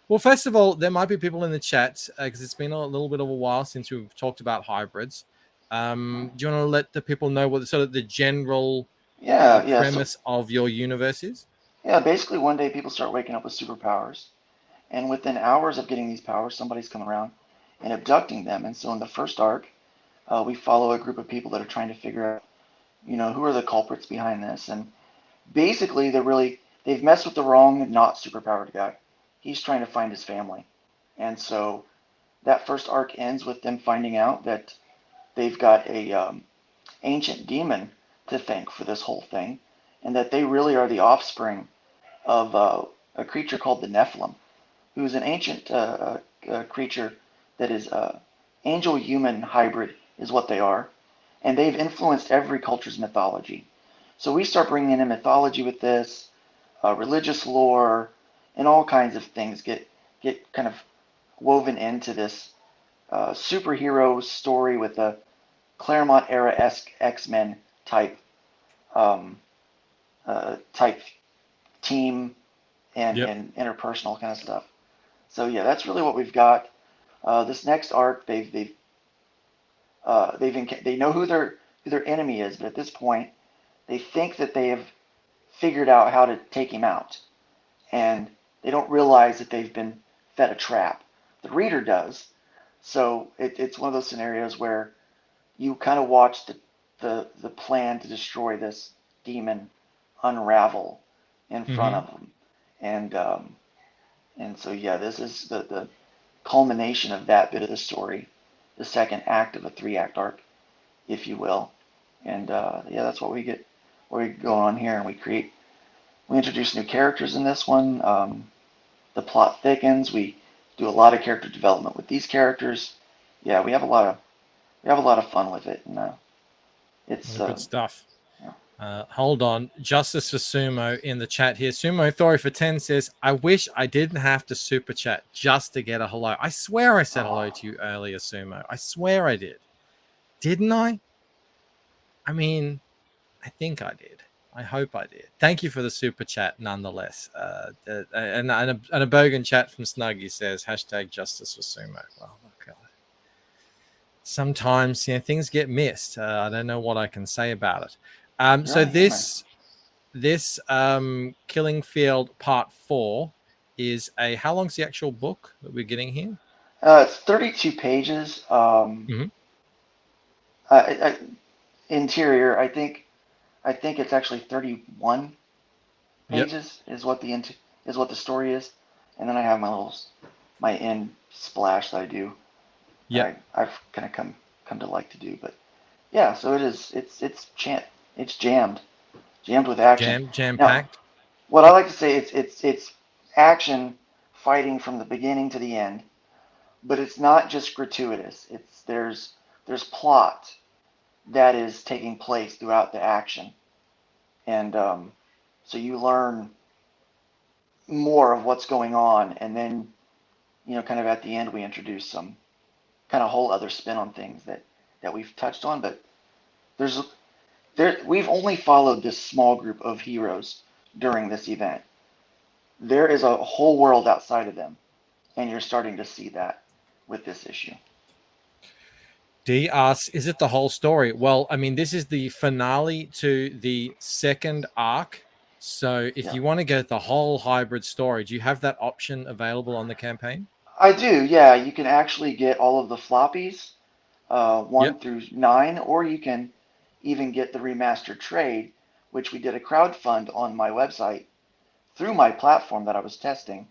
Well, first of all, there might be people in the chat because it's been a little bit of a while since we've talked about hybrids. Do you want to let the people know what sort of the general premise of your universe is? Yeah, basically one day people start waking up with superpowers, and within hours of getting these powers, somebody's come around and abducting them. And so in the first arc, we follow a group of people that are trying to figure out, who are the culprits behind this. And basically, they've messed with the wrong, not superpowered guy. He's trying to find his family. And so that first arc ends with them finding out that they've got a ancient demon to thank for this whole thing, and that they really are the offspring of a creature called the Nephilim, who's an ancient creature that is angel-human hybrid is what they are, and they've influenced every culture's mythology. So we start bringing in mythology with this, religious lore, and all kinds of things get kind of woven into this superhero story with a Claremont era-esque X-Men type team and interpersonal kind of stuff. So yeah, that's really what we've got. This next arc, they know who their enemy is, but at this point, they think that they have figured out how to take him out, and they don't realize that they've been fed a trap. The reader does. So it's one of those scenarios where you kind of watch the plan to destroy this demon unravel in front of them. And so yeah, this is the culmination of that bit of the story, the second act of a 3-act arc, if you will. And that's what we get going on here, and we introduce new characters in this one. The plot thickens. We do a lot of character development with these characters. Yeah, we have a lot of fun with it, and it's good stuff. Hold on, Justice for Sumo in the chat here. Sumo Thori for 10 says, "I wish I didn't have to super chat just to get a hello." I swear I said hello to you earlier, Sumo. I swear I did. Didn't I? I mean, I think I did. I hope I did. Thank you for the super chat, nonetheless. And a bogan chat from Snuggy says #Justice for Sumo. Well, okay. Sometimes things get missed. I don't know what I can say about it. So this Killing Field Part 4 is how long's the actual book that we're getting here? It's 32 pages. Interior, I think it's actually 31 pages is what the story is, and then I have my end splash that I do. Yeah, I've kind of come to like to do, but yeah. So it is. It's jammed. jammed with action. Jam Now, packed. what I like to say, it's action fighting from the beginning to the end, but it's not just gratuitous. There's plot that is taking place throughout the action, and so you learn more of what's going on, and then kind of at the end we introduce some kind of whole other spin on things that we've touched on, but we've only followed this small group of heroes during this event. There is a whole world outside of them, and you're starting to see that with this issue. D asks, is it the whole story? Well, I mean, this is the finale to the second arc. So if you want to get the whole hybrid story, do you have that option available on the campaign? I do, yeah. You can actually get all of the floppies, 1 through 9, or you can even get the remastered trade, which we did a crowdfund on my website through my platform that I was testing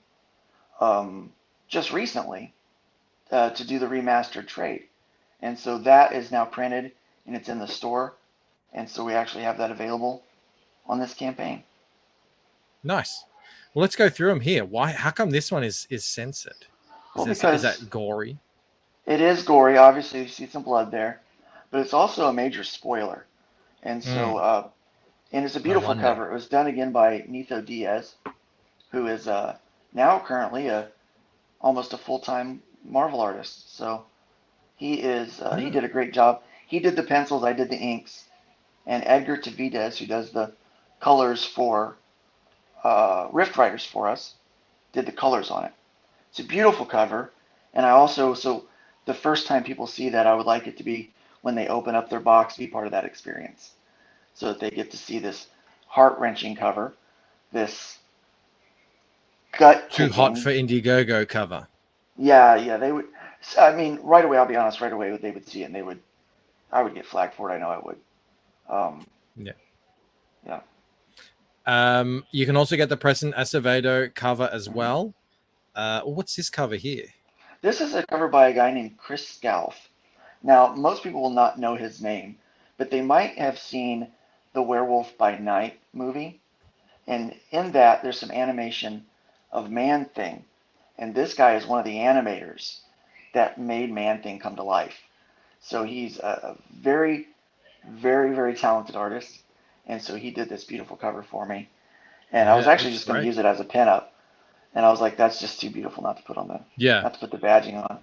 just recently to do the remastered trade. And so that is now printed and it's in the store. And so we actually have that available on this campaign. Nice. Well, let's go through them here. Why? How come this one is censored? Is that gory? It is gory. Obviously, you see some blood there, but it's also a major spoiler. And so, and it's a beautiful cover. It was done again by Nitho Diaz, who is now currently almost a full-time Marvel artist. So he is he did a great job. He did the pencils, I did the inks, and Edgar Tavides, who does the colors for Rift Riders for us, did the colors on it. It's a beautiful cover, and I also, so the first time people see that, I would like it to be when they open up their box, be part of that experience, so that they get to see this heart-wrenching cover, this gut-kicking. Too hot for Indiegogo cover. Yeah, they would. I mean, right away, I'll be honest, right away they would see it, and I would get flagged for it. I know I would. Yeah. You can also get the Preston Acevedo cover as well. What's this cover here? This is a cover by a guy named Chris Scalf. Now, most people will not know his name, but they might have seen the Werewolf by Night movie. And in that, there's some animation of Man-Thing. And this guy is one of the animators that made Man-Thing come to life. So he's a very, very, very talented artist. And so he did this beautiful cover for me. And I was actually just going to use it as a pinup. And I was like, that's just too beautiful not to put on not to put the badging on.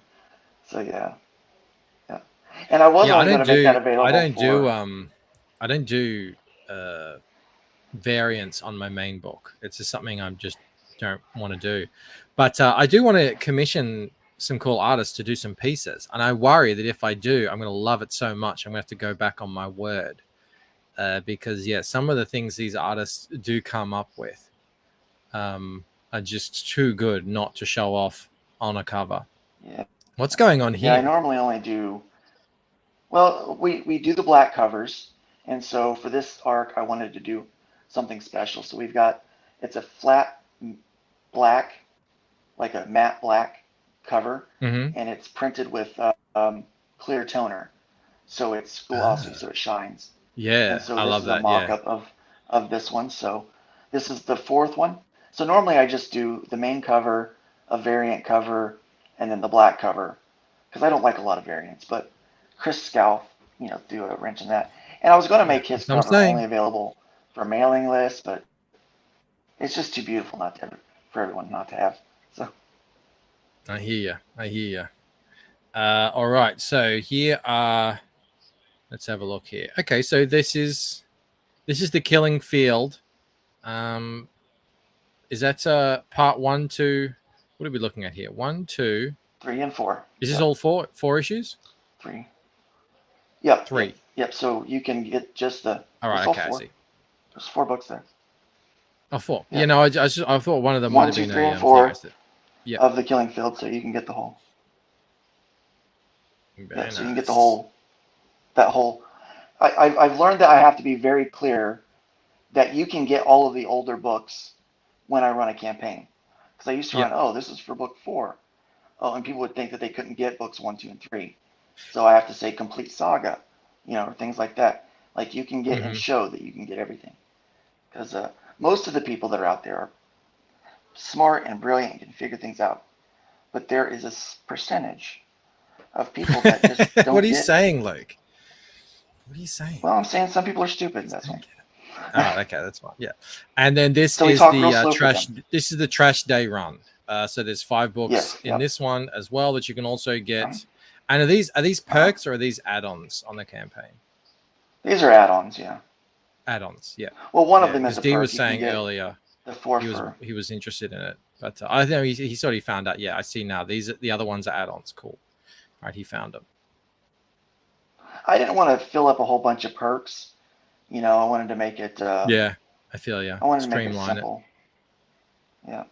So yeah. And I was only going to make that available. I don't do variants on my main book. It's just something I just don't want to do. But I do want to commission some cool artists to do some pieces. And I worry that if I do, I'm going to love it so much, I'm going to have to go back on my word. Because, some of the things these artists do come up with are just too good not to show off on a cover. Yeah. What's going on here? Yeah, I normally only do... Well, we do the black covers. And so for this arc, I wanted to do something special. So we've got... It's a flat black, like a matte black cover. Mm-hmm. And it's printed with clear toner. So it's glossy, so it shines. Yeah, and so I love that. This is a mock-up of this one. So this is the fourth one. So normally I just do the main cover, a variant cover, and then the black cover, because I don't like a lot of variants. But Chris Scalf, threw a wrench in that. And I was going to make his cover only available for mailing lists, but it's just too beautiful for everyone not to have. So I hear you. All right, so here are. Let's have a look here. Okay, so this is the Killing Field. Is that part 1, 2? What are we looking at here? 1, 2, 3, and 4. Is this all four issues? 3. Yep. 3. Yep. So you can get just the. All right. Okay. I see. There's 4 books there. Oh, 4. Yeah. No, I thought one of them 1, might have 2, been 3, and 4 yeah. of the Killing Field, so you can get the whole. Nice. So you can get the whole. That whole. I've learned that I have to be very clear that you can get all of the older books when I run a campaign. Because I used to run, this is for book 4. Oh, and people would think that they couldn't get books 1, 2, and 3. So I have to say complete saga, or things like that. Like you can get and show that you can get everything. because most of the people that are out there are smart and brilliant and can figure things out. But there is a percentage of people that just don't What are you get. saying, Luke? What are you saying? Well, I'm saying some people are stupid. That's all. Oh, okay, that's fine. Yeah, and then this So we is talk real the slow for trash. them. This is the trash day run. So there's 5 books Yes, in yep. this one as well that you can also get. Uh-huh. And are these perks or are these add-ons on the campaign? These are add-ons, yeah. Add-ons, yeah. Well, one of Yeah, them is because a Dee perk. was You can saying get earlier the 4 he was for. he was interested in it, but I think he sort of found out. Yeah, I see now. The other ones are add-ons. Cool. All right, he found them. I didn't want to fill up a whole bunch of perks. I wanted to make it. Yeah, I feel you. I wanted to make it Streamline it. simple. Yeah.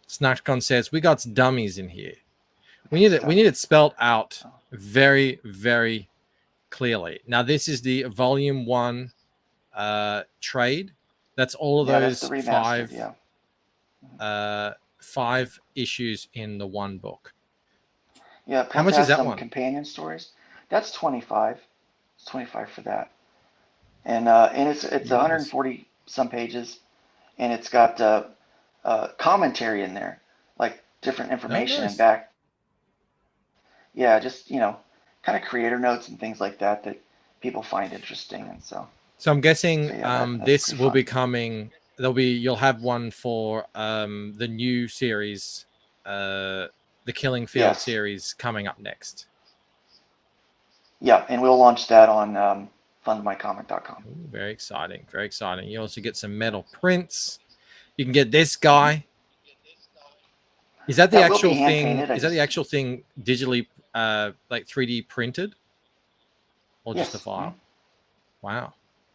Snackcon says we got dummies in here. We need it. We need it spelled out very, very clearly. Now this is the volume 1 trade. That's all of Yeah, those that's the remastered, 5 issues in the one book. Yeah. How much plus is that some one? companion stories. That's 25. It's 25 for that. And it's 140 some pages, and it's got commentary in there, like different information nice. and back. Yeah, just kind of creator notes and things like that people find interesting, and so. So I'm guessing that's this pretty will fun. be coming. You'll have one for the new series, the Killing Field Yes. series coming up next. Yeah, and we'll launch that on fundmycomic.com. Ooh, very exciting, very exciting. You also get some metal prints. You can get this guy. Is that the That will actual be thing? hand-painted, Is that the actual thing digitally, like 3D printed, or just a Yes, file? Wow,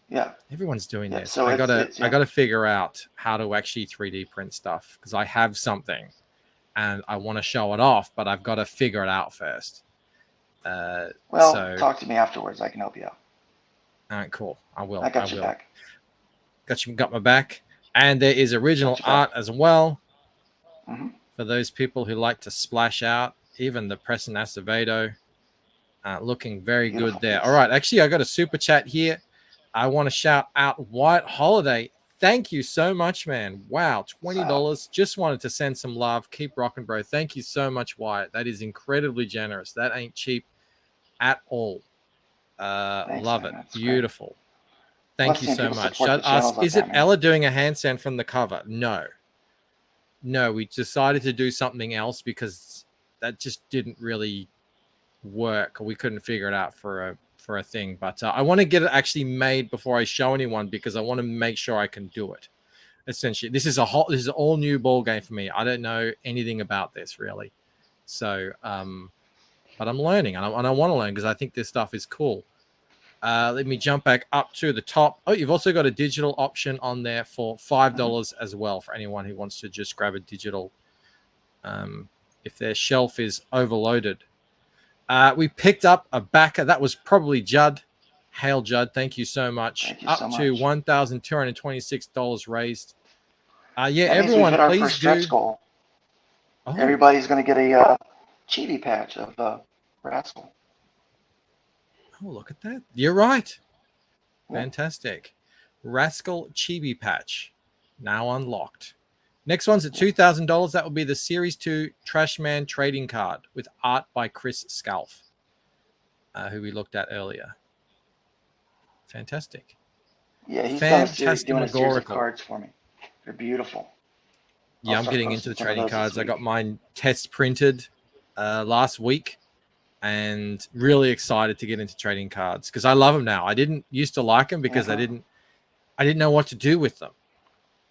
Yeah. everyone's doing Yeah, this. so I it's- yeah. gotta figure out how to actually 3D print stuff because I have something, and I want to show it off, but I've got to figure it out first. Well, so talk to me afterwards. I can help you out. all right, cool. I will. I got your will. back. Got my back. And there is original Got your back. art as well. Mhm. For those people who like to splash out, even the Preston Acevedo, looking very Beautiful good there. piece. All right, actually, I got a super chat here. I want to shout out White Holiday. Thank you so much, man. Wow, $20. Just wanted to send some love. Keep rocking, bro. Thank you so much, Wyatt. That is incredibly generous. That ain't cheap at all. Thanks, Love man. it. That's great. Beautiful. Thank you seeing so people much. support the Should ask, channels like is that, it man. Ella doing a handstand from the cover? No. No, we decided to do something else because that just didn't really work. We couldn't figure it out for a thing. But I want to get it actually made before I show anyone because I want to make sure I can do it. Essentially, this is an all new ball game for me. I don't know anything about this really. So, but I'm learning and I want to learn because I think this stuff is cool. Let me jump back up to the top. Oh, you've also got a digital option on there for $5 as well for anyone who wants to just grab a digital if their shelf is overloaded. We picked up a backer. That was probably Judd. Hail, Judd. Thank you so much. Thank you Up so to much. $1,226 raised. Yeah, That means everyone, we've hit our please first stretch do. goal. Oh, Everybody's going to get a chibi patch of Rascal. oh, look at that. You're right. Yeah. Fantastic. Rascal Chibi Patch now unlocked. Next one's at $2,000. That will be the Series 2 Trashman trading card with art by Chris Scalf, who we looked at earlier. Fantastic. Yeah, he's doing a series of Fantastic. cards for me. They're beautiful. Yeah, I'll I'm start getting posting into the some of trading those this cards. I week. got mine test printed last week and really excited to get into trading cards because I love them now. I didn't used to like them because I didn't know what to do with them.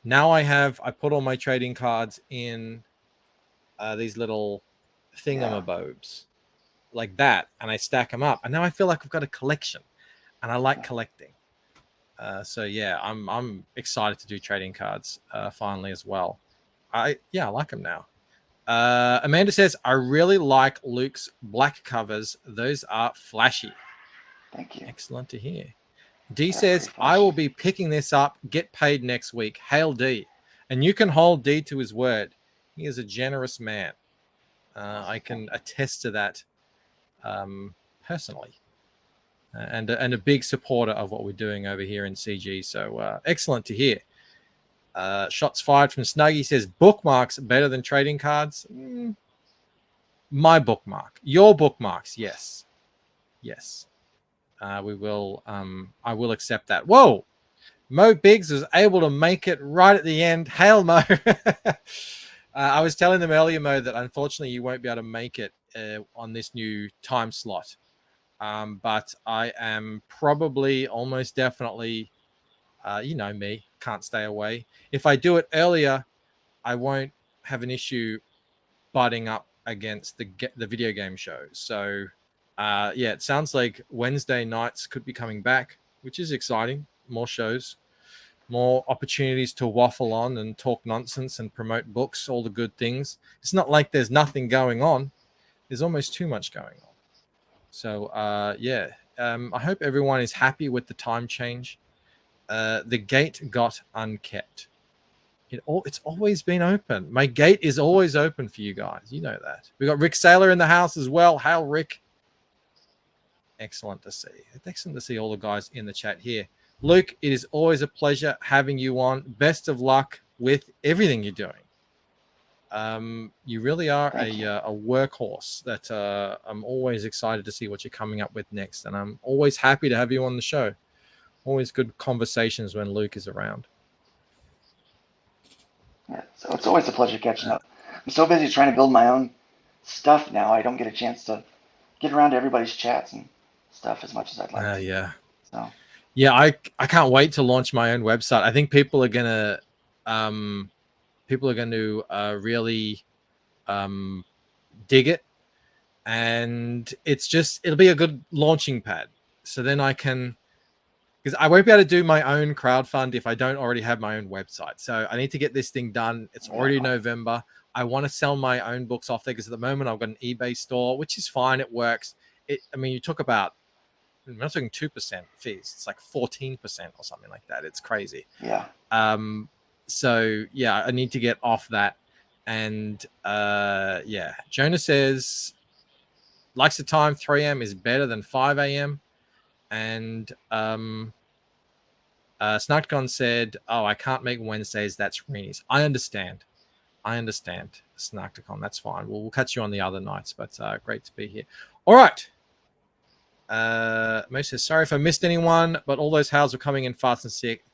Now I put all my trading cards in these little thingamabobs like that, and I stack them up. And now I feel like I've got a collection, and I like collecting. So yeah, I'm excited to do trading cards finally as well. I like them now. Amanda says I really like Luke's black covers. Those are flashy. Thank you. Excellent to hear. D says, I will be picking this up, get paid next week. Hail D. And you can hold D to his word. He is a generous man. I can attest to that personally. And a big supporter of what we're doing over here in CG. So excellent to hear. Shots fired from Snuggy says bookmarks better than trading cards. My bookmark, your bookmarks, yes. We will. I will accept that. Whoa, Mo Biggs was able to make it right at the end. Hail Mo! I was telling them earlier, Mo, that unfortunately you won't be able to make it on this new time slot. But I am probably almost definitely, you know me, can't stay away. If I do it earlier, I won't have an issue butting up against the video game show. So, yeah, it sounds like Wednesday nights could be coming back, which is exciting. More shows, more opportunities to waffle on and talk nonsense and promote books, all the good things. It's not like there's nothing going on. There's almost too much going on. So, yeah, I hope everyone is happy with the time change. The gate got unkept. It's always been open. My gate is always open for you guys. You know that. We got Rick Saylor in the house as well. Hail, Rick. Excellent to see. It's excellent to see all the guys in the chat here. Luke, it is always a pleasure having you on. Best of luck with everything you're doing. You really are a workhorse that I'm always excited to see what you're coming up with next. And I'm always happy to have you on the show. Always good conversations when Luke is around. Yeah, so it's always a pleasure catching up. I'm so busy trying to build my own stuff now. I don't get a chance to get around to everybody's chats and stuff as much as I'd like. Yeah. So. Yeah, I can't wait to launch my own website. I think people are gonna really dig it, and it'll be a good launching pad. So then I can. Because I won't be able to do my own crowdfund if I don't already have my own website. So I need to get this thing done. It's already November. I want to sell my own books off there because at the moment I've got an eBay store, which is fine. It works. You talk about, I'm not talking 2% fees. It's like 14% or something like that. It's crazy. Yeah. So yeah, I need to get off that. And yeah, Jonah says, likes the time 3 a.m. is better than 5 a.m. And Snarkcon said, "Oh, I can't make Wednesdays. That's Reenie's." I understand, Snarkcon. That's fine. We'll catch you on the other nights. But great to be here. All right. Mo says, "Sorry if I missed anyone, but all those hails were coming in fast and thick.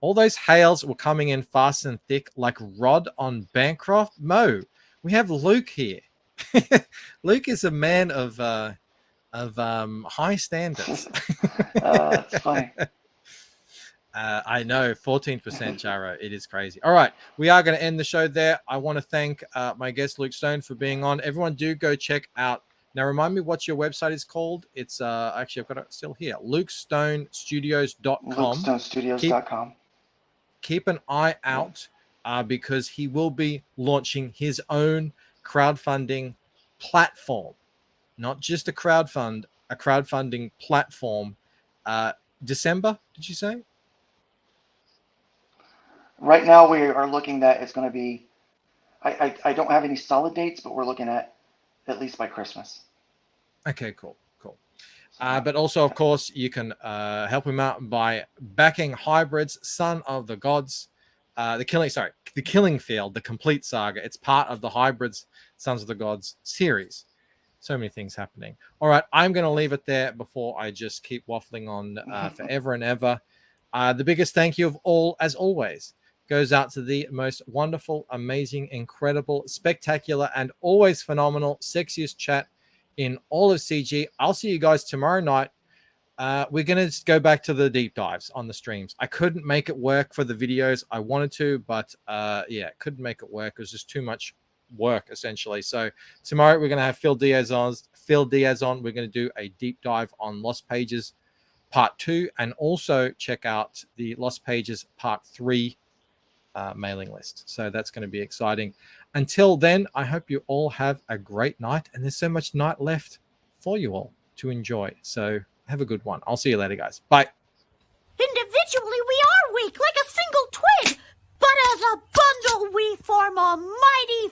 All those hails were coming in fast and thick, like Rod on Bancroft." Mo, we have Luke here. Luke is a man of high standards. That's funny. I know, 14%, Jaro. It is crazy. All right, we are going to end the show there. I want to thank my guest Luke Stone for being on. Everyone, do go check out. Now, remind me what your website is called. It's actually I've got it still here. LukeStoneStudios.com. LukeStoneStudios.com. Keep an eye out because he will be launching his own crowdfunding platform. Not just a crowdfunding platform. December, did you say? Right now, we are looking that it's going to be, I don't have any solid dates, but we're looking at least by Christmas. Okay, cool. But also, of course, you can help him out by backing Hybrids, Son of the Gods, the Killing Field, the complete saga. It's part of the Hybrids, Sons of the Gods series. So many things happening. All right, I'm going to leave it there before I just keep waffling on forever and ever. The biggest thank you of all, as always, goes out to the most wonderful, amazing, incredible, spectacular, and always phenomenal, sexiest chat in all of CG. I'll see you guys tomorrow night. We're going to go back to the deep dives on the streams. I couldn't make it work for the videos. I wanted to, but yeah, couldn't make it work. It was just too much work, essentially. So tomorrow we're going to have Phil Diaz on. We're going to do a deep dive on Lost Pages Part 2, and also check out the Lost Pages Part 3 mailing list. So that's going to be exciting. Until then, I hope you all have a great night, and there's so much night left for you all to enjoy. So have a good one. I'll see you later, guys. Bye. Individually, we are weak, like a single twig, but as a bundle, we form a mighty